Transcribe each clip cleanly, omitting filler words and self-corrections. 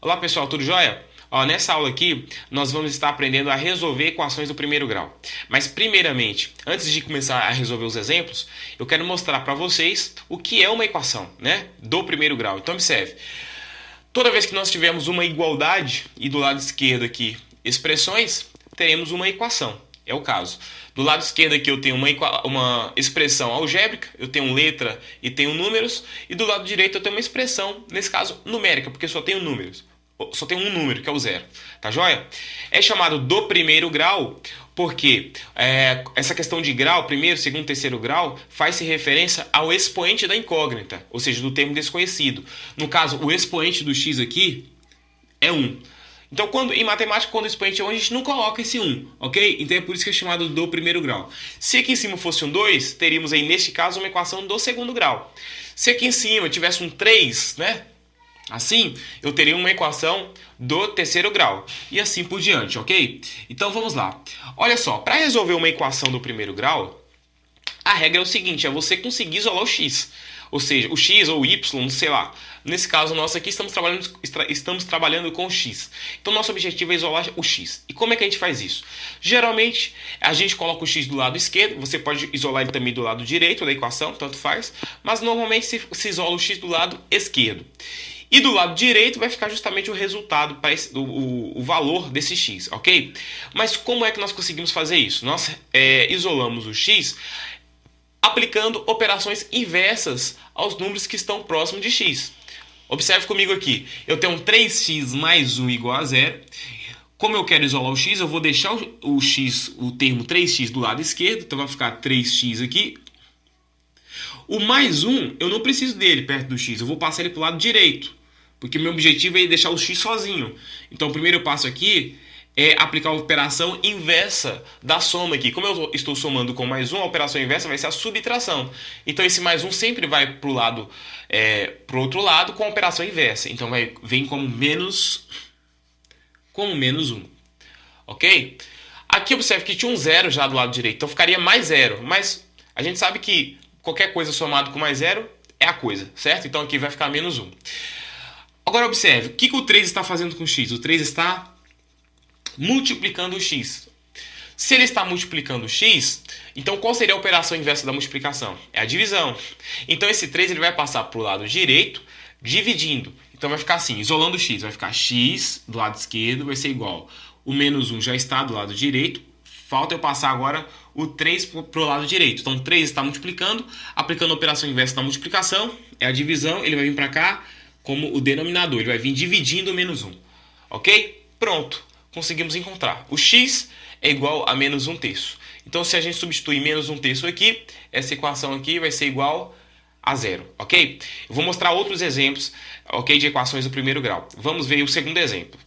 Olá pessoal, tudo jóia? Nessa aula aqui, nós vamos estar aprendendo a resolver equações do primeiro grau. Mas primeiramente, antes de começar a resolver os exemplos, eu quero mostrar para vocês o que é uma equação, né, do primeiro grau. Então observe, toda vez que nós tivermos uma igualdade e do lado esquerdo aqui expressões, teremos uma equação. É o caso. Do lado esquerdo aqui eu tenho uma expressão algébrica, eu tenho letra e tenho números, e do lado direito eu tenho uma expressão, nesse caso numérica, porque só tenho números. Só tem um número, que é o zero. Tá joia? É chamado do primeiro grau porque essa questão de grau, primeiro, segundo, terceiro grau, faz-se referência ao expoente da incógnita, ou seja, do termo desconhecido. No caso, o expoente do x aqui é 1. Então, em matemática, quando o expoente é 1, a gente não coloca esse 1, ok? Então é por isso que é chamado do primeiro grau. Se aqui em cima fosse um 2, teríamos aí, neste caso, uma equação do segundo grau. Se aqui em cima tivesse um 3, né? Assim, eu teria uma equação do terceiro grau. E assim por diante, ok? Então vamos lá. Olha só, para resolver uma equação do primeiro grau, a regra é o seguinte, é você conseguir isolar o x. Ou seja, o x ou o y, sei lá. Nesse caso nosso aqui, estamos trabalhando com o x. Então nosso objetivo é isolar o x. E como é que a gente faz isso? Geralmente, a gente coloca o x do lado esquerdo. Você pode isolar ele também do lado direito da equação, tanto faz. Mas normalmente se isola o x do lado esquerdo. E do lado direito vai ficar justamente o resultado, o valor desse x, ok? Mas como é que nós conseguimos fazer isso? Nós isolamos o x aplicando operações inversas aos números que estão próximos de x. Observe comigo aqui. Eu tenho um 3x mais 1 igual a 0. Como eu quero isolar o x, eu vou deixar o termo 3x do lado esquerdo. Então vai ficar 3x aqui. O mais 1, eu não preciso dele perto do x. Eu vou passar ele para o lado direito. Porque meu objetivo é deixar o x sozinho. Então o primeiro passo aqui é aplicar a operação inversa da soma aqui. Como eu estou somando com mais 1, a operação inversa vai ser a subtração. Então esse mais 1 sempre vai para o outro lado com a operação inversa. Então vem como menos 1. Ok? Aqui observe que tinha um 0 já do lado direito. Então ficaria mais 0. Mas a gente sabe que qualquer coisa somado com mais 0 é a coisa, certo? Então aqui vai ficar menos 1. Agora observe, o que o 3 está fazendo com o x? O 3 está multiplicando o x. Se ele está multiplicando o x, então qual seria a operação inversa da multiplicação? É a divisão. Então esse 3 ele vai passar para o lado direito, dividindo. Então vai ficar assim, isolando o x. Vai ficar x do lado esquerdo vai ser igual. O menos 1 já está do lado direito. Falta eu passar agora o 3 para o lado direito. Então o 3 está multiplicando, aplicando a operação inversa da multiplicação. É a divisão, ele vai vir para cá como o denominador. Ele vai vir dividindo o menos 1. Ok? Pronto. Conseguimos encontrar. O x é igual a menos 1/3. Então, se a gente substituir menos 1/3 aqui, essa equação aqui vai ser igual a 0. Ok? Eu vou mostrar outros exemplos, ok, de equações do primeiro grau. Vamos ver o segundo exemplo.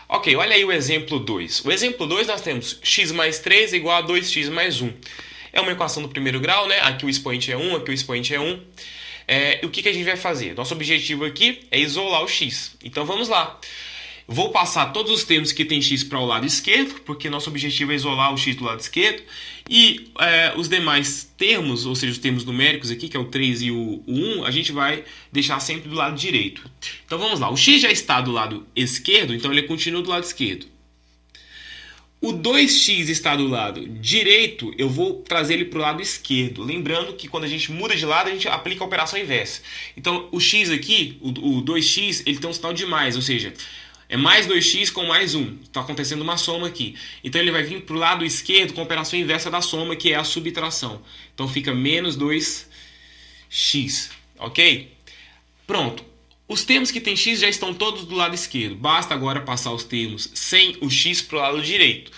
Ok, olha aí o exemplo 2. O exemplo 2 nós temos x mais 3 igual a 2x mais 1. É uma equação do primeiro grau, né? Aqui o expoente é 1, aqui o expoente é 1. O que a gente vai fazer? Nosso objetivo aqui é isolar o x. Então vamos lá. Vou passar todos os termos que tem x para o lado esquerdo, porque nosso objetivo é isolar o x do lado esquerdo. E os demais termos, ou seja, os termos numéricos aqui, que é o 3 e o 1, a gente vai deixar sempre do lado direito. Então vamos lá. O x já está do lado esquerdo, então ele continua do lado esquerdo. O 2x está do lado direito, eu vou trazer ele para o lado esquerdo. Lembrando que quando a gente muda de lado, a gente aplica a operação inversa. Então, o x aqui, o 2x, ele tem um sinal de mais, ou seja, é mais 2x com mais 1. Está acontecendo uma soma aqui. Então, ele vai vir para o lado esquerdo com a operação inversa da soma, que é a subtração. Então, fica menos 2x. Ok? Pronto. Os termos que tem x já estão todos do lado esquerdo. Basta agora passar os termos sem o x para o lado direito.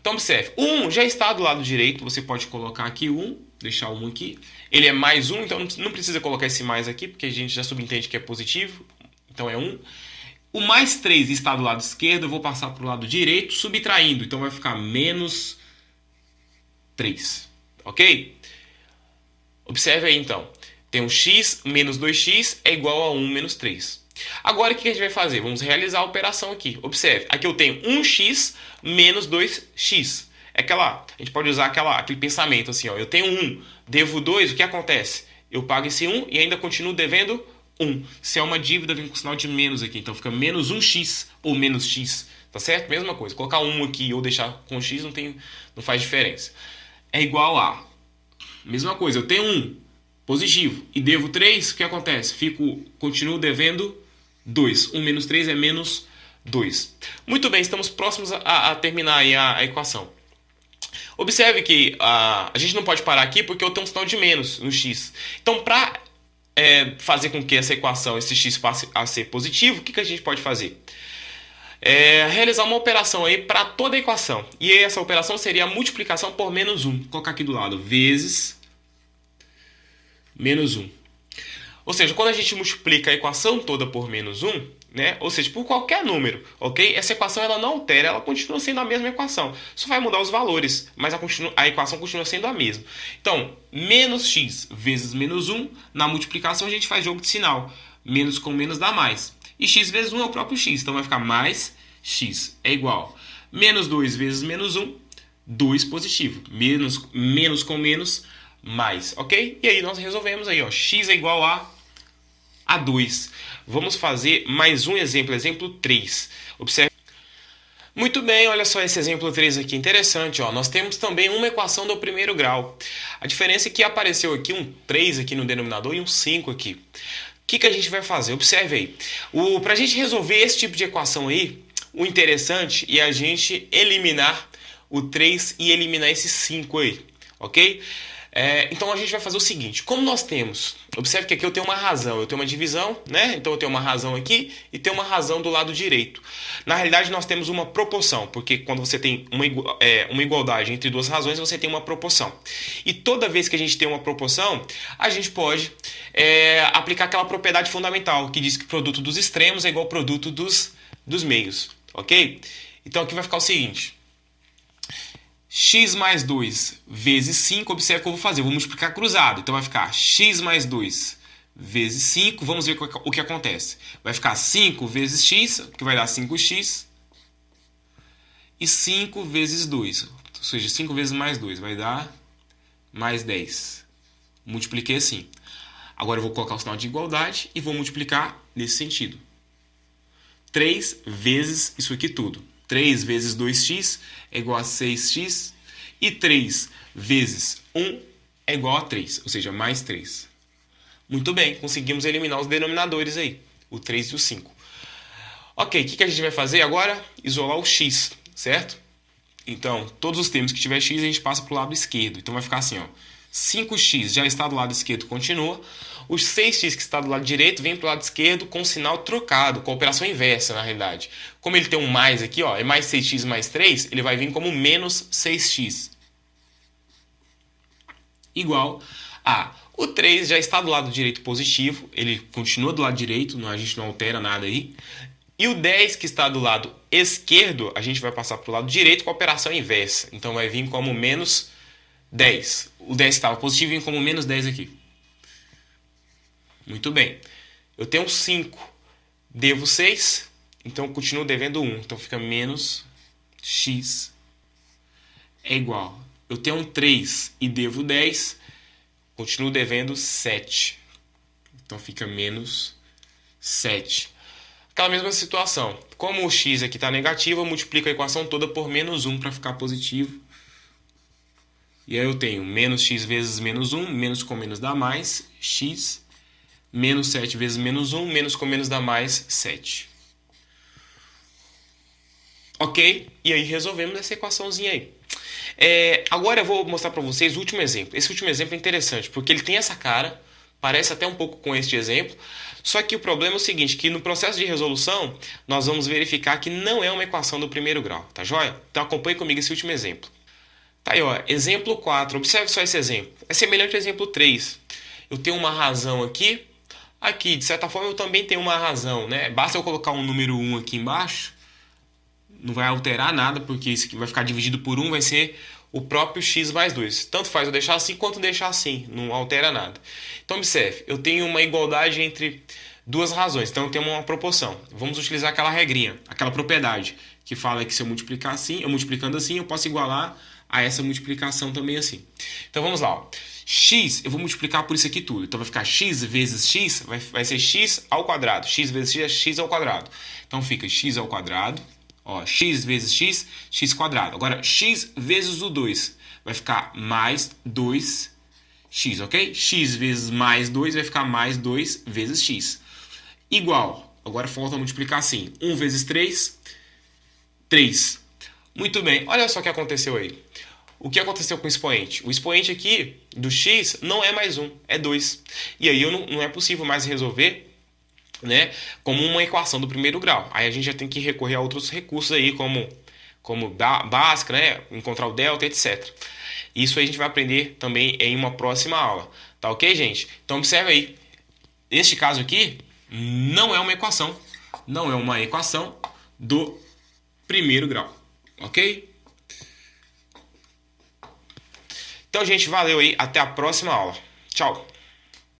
Então observe, o 1 já está do lado direito. Você pode colocar aqui o 1, deixar o 1 aqui. Ele é mais 1, então não precisa colocar esse mais aqui, porque a gente já subentende que é positivo. Então é 1. O mais 3 está do lado esquerdo, eu vou passar para o lado direito, subtraindo. Então vai ficar menos 3. Ok? Observe aí então. Tem um x menos 2x é igual a 1 menos 3. Agora o que a gente vai fazer? Vamos realizar a operação aqui. Observe, aqui eu tenho 1x menos 2x. A gente pode usar aquele pensamento assim, ó, eu tenho 1, devo 2, o que acontece? Eu pago esse 1 e ainda continuo devendo 1. Se é uma dívida, vem com sinal de menos aqui. Então fica menos 1x ou menos x. Tá certo? Mesma coisa. Colocar 1 aqui ou deixar com x não faz diferença. É igual a... Mesma coisa. Eu tenho 1 positivo e devo 3. O que acontece? Continuo devendo 2. 1 menos 3 é menos 2. Muito bem. Estamos próximos a terminar aí a equação. Observe que a gente não pode parar aqui porque eu tenho um sinal de menos no x. Então, para fazer com que essa equação, esse x passe a ser positivo, o que a gente pode fazer? Realizar uma operação aí para toda a equação. E essa operação seria a multiplicação por menos 1. Vou colocar aqui do lado, vezes menos 1. Ou seja, quando a gente multiplica a equação toda por menos 1, né? Ou seja, por qualquer número, ok? Essa equação ela não altera, ela continua sendo a mesma equação. Só vai mudar os valores, mas a equação continua sendo a mesma. Então, menos x vezes menos 1, na multiplicação a gente faz jogo de sinal. Menos com menos dá mais. E x vezes 1 é o próprio x, então vai ficar mais x é igual. Menos 2 vezes menos 1, 2 positivo. Menos com menos, mais, ok? E aí nós resolvemos aí, ó, x é igual a 2. Vamos fazer mais um exemplo, exemplo 3. Observe. Muito bem, olha só esse exemplo 3 aqui, interessante, ó. Nós temos também uma equação do primeiro grau. A diferença é que apareceu aqui um 3 aqui no denominador e um 5 aqui. O que a gente vai fazer? Observe aí. Para a gente resolver esse tipo de equação aí, o interessante é a gente eliminar o 3 e eliminar esse 5 aí, ok? Então a gente vai fazer o seguinte, como nós temos, observe que aqui eu tenho uma razão, eu tenho uma divisão, né? Então eu tenho uma razão aqui e tenho uma razão do lado direito. Na realidade nós temos uma proporção, porque quando você tem uma igualdade entre duas razões, você tem uma proporção. E toda vez que a gente tem uma proporção, a gente pode aplicar aquela propriedade fundamental, que diz que o produto dos extremos é igual ao produto dos meios, ok? Então aqui vai ficar o seguinte... x mais 2 vezes 5, observe o que eu vou fazer, eu vou multiplicar cruzado. Então vai ficar x mais 2 vezes 5, vamos ver o que acontece. Vai ficar 5 vezes x, que vai dar 5x, e 5 vezes 2, ou seja, 5 vezes mais 2, vai dar mais 10. Multipliquei assim. Agora eu vou colocar o sinal de igualdade e vou multiplicar nesse sentido. 3 vezes isso aqui tudo. 3 vezes 2x é igual a 6x. E 3 vezes 1 é igual a 3, ou seja, mais 3. Muito bem, conseguimos eliminar os denominadores aí, o 3 e o 5. Ok, o que a gente vai fazer agora? Isolar o x, certo? Então, todos os termos que tiver x, a gente passa para o lado esquerdo. Então vai ficar assim, ó. 5x já está do lado esquerdo, continua. O 6x que está do lado direito vem para o lado esquerdo com o sinal trocado, com a operação inversa, na realidade. Como ele tem um mais aqui, ó, é mais 6x mais 3, ele vai vir como menos 6x. Igual a... O 3 já está do lado direito positivo, ele continua do lado direito, a gente não altera nada aí. E o 10 que está do lado esquerdo, a gente vai passar para o lado direito com a operação inversa. Então vai vir como menos 10. O 10 estava positivo vem como menos 10 aqui. Muito bem. Eu tenho 5. Devo 6. Então eu continuo devendo 1. Então fica menos x é igual. Eu tenho 3 e devo 10. Continuo devendo 7. Então fica menos 7. Aquela mesma situação. Como o x aqui está negativo, eu multiplico a equação toda por menos 1 para ficar positivo. E aí eu tenho menos x vezes menos 1, menos com menos dá mais, x, menos 7 vezes menos 1, menos com menos dá mais, 7. Ok? E aí resolvemos essa equaçãozinha aí. Agora eu vou mostrar para vocês o último exemplo. Esse último exemplo é interessante, porque ele tem essa cara, parece até um pouco com este exemplo, só que o problema é o seguinte, que no processo de resolução, nós vamos verificar que não é uma equação do primeiro grau, tá joia? Então acompanhe comigo esse último exemplo. Tá aí, ó, exemplo 4, observe só esse exemplo. É semelhante ao exemplo 3. Eu tenho uma razão aqui, de certa forma eu também tenho uma razão, né? Basta eu colocar um número 1 aqui embaixo, não vai alterar nada, porque isso aqui vai ficar dividido por 1, vai ser o próprio x mais 2. Tanto faz eu deixar assim quanto deixar assim, não altera nada. Então observe, eu tenho uma igualdade entre duas razões. Então, tem uma proporção. Vamos utilizar aquela regrinha, aquela propriedade, que fala que se eu multiplicar assim, eu multiplicando assim, eu posso igualar a essa multiplicação também assim. Então, vamos lá. Ó. X, eu vou multiplicar por isso aqui tudo. Então, vai ficar x vezes x, vai ser x ao quadrado. X vezes x é x ao quadrado. Então, fica x ao quadrado. Ó, x vezes x, x quadrado. Agora, x vezes o 2 vai ficar mais 2x, ok? X vezes mais 2 vai ficar mais 2 vezes x. Igual. Agora falta multiplicar assim. 1 vezes 3, 3. Muito bem. Olha só o que aconteceu aí. O que aconteceu com o expoente? O expoente aqui do x não é mais 1, é 2. E aí não é possível mais resolver, né, como uma equação do primeiro grau. Aí a gente já tem que recorrer a outros recursos aí, como Bhaskara, né, encontrar o delta, etc. Isso aí a gente vai aprender também em uma próxima aula. Tá ok, gente? Então observe aí. Este caso aqui não é uma equação. Não é uma equação do primeiro grau. Ok? Então, gente, valeu aí. Até a próxima aula. Tchau.